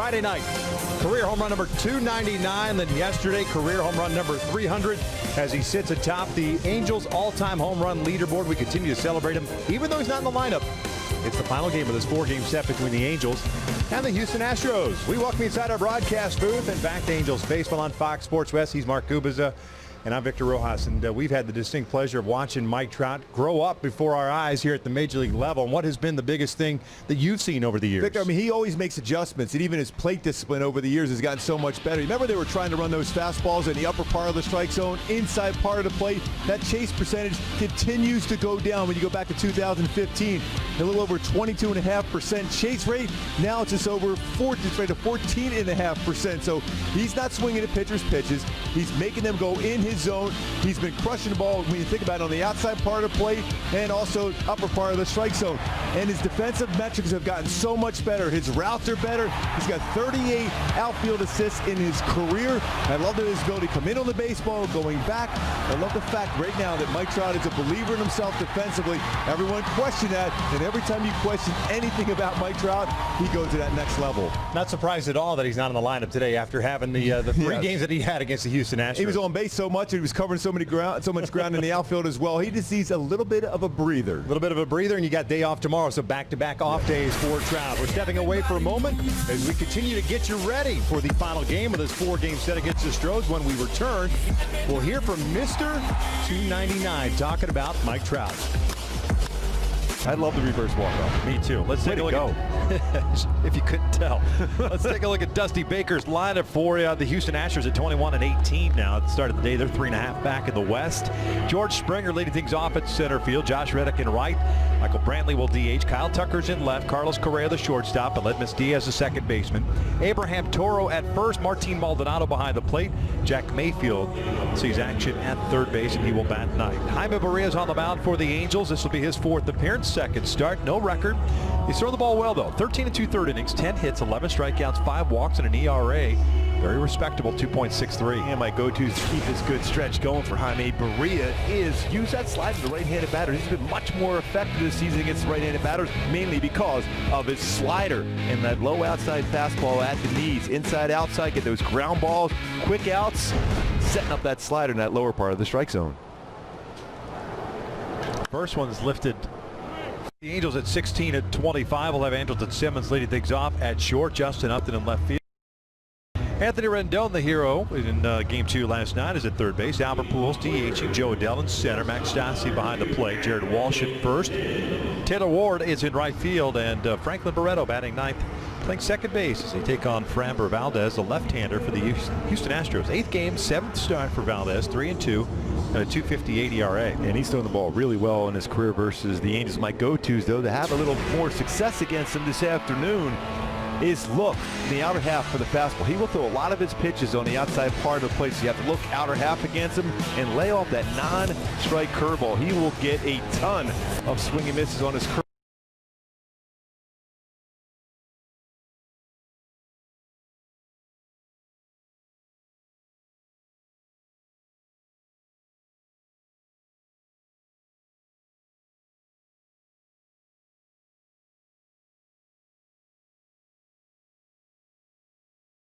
Friday night, career home run number 299. Then yesterday, career home run number 300 as he sits atop the Angels all-time home run leaderboard. We continue to celebrate him, even though he's not in the lineup. It's the final game of this four-game set between the Angels and the Houston Astros. We welcome you inside our broadcast booth and back to Angels Baseball on Fox Sports West. He's Mark Gubiza, and I'm Victor Rojas. And we've had the distinct pleasure of watching Mike Trout grow up before our eyes here at the Major League level. And what has been the biggest thing that you've seen over the years? Victor, I mean, he always makes adjustments, and even his plate discipline over the years has gotten so much better. Remember they were trying to run those fastballs in the upper part of the strike zone, inside part of the plate. That chase percentage continues to go down when you go back to 2015. A little over 22.5% chase rate. Now it's just over 14.5%. So he's not swinging at pitchers' pitches. He's making them go in his zone. He's been crushing the ball when you think about it on the outside part of the plate and also upper part of the strike zone. And his defensive metrics have gotten so much better. His routes are better. He's got 38 outfield assists in his career. I love his ability to come in on the baseball, going back. I love the fact right now that Mike Trout is a believer in himself defensively. Everyone questioned that, and every time you question anything about Mike Trout, he goes to that next level. Not surprised at all that he's not in the lineup today after having the three games that he had against the Houston Astros. He was on base so much, and he was covering so much ground in the outfield as well. He just needs a little bit of a breather. A little bit of a breather, and you got day off tomorrow, so back-to-back off days for Trout. We're stepping away for a moment as we continue to get you ready for the final game of this four-game set against the Astros. When we return, we'll hear from Mr. 299 talking about Mike Trout. I love the reverse walk-off. Me too. Let's take a look at, if you couldn't tell. Let's take a look at Dusty Baker's lineup for the Houston Astros at 21-18 now. At the start of the day, they're 3.5 back in the West. George Springer leading things off at center field. Josh Reddick in right. Michael Brantley will DH. Kyle Tucker's in left. Carlos Correa the shortstop. Aledmus Diaz the second baseman. Abraham Toro at first. Martin Maldonado behind the plate. Jack Mayfield sees action at third base, and he will bat ninth. Jaime Barria's on the mound for the Angels. This will be his fourth appearance. Second start, no record. He's thrown the ball well though. 13 2/3 innings, 10 hits, 11 strikeouts, 5 walks, and an ERA. Very respectable, 2.63. And my go-to to keep this good stretch going for Jaime Barria is use that slider to right-handed batters. He's been much more effective this season against right-handed batters, mainly because of his slider and that low outside fastball at the knees. Inside, outside, get those ground balls, quick outs, setting up that slider in that lower part of the strike zone. First one's lifted. The Angels at 16-25. We'll have Andrelton Simmons leading things off at short. Justin Upton in left field. Anthony Rendon, the hero in Game 2 last night, is at third base. Albert Pujols DHing. Joe Adell in center. Max Stassi behind the plate. Jared Walsh at first. Taylor Ward is in right field, and Franklin Barreto batting ninth, playing second base as they take on Framber Valdez, the left-hander for the Houston Astros. 8th game, 7th start for Valdez, 3-2. And a 2.58 ERA. And he's throwing the ball really well in his career versus the Angels. My go-tos, though, to have a little more success against him this afternoon is look in the outer half for the fastball. He will throw a lot of his pitches on the outside part of the plate, so you have to look outer half against him and lay off that non-strike curveball. He will get a ton of swing and misses on his curve.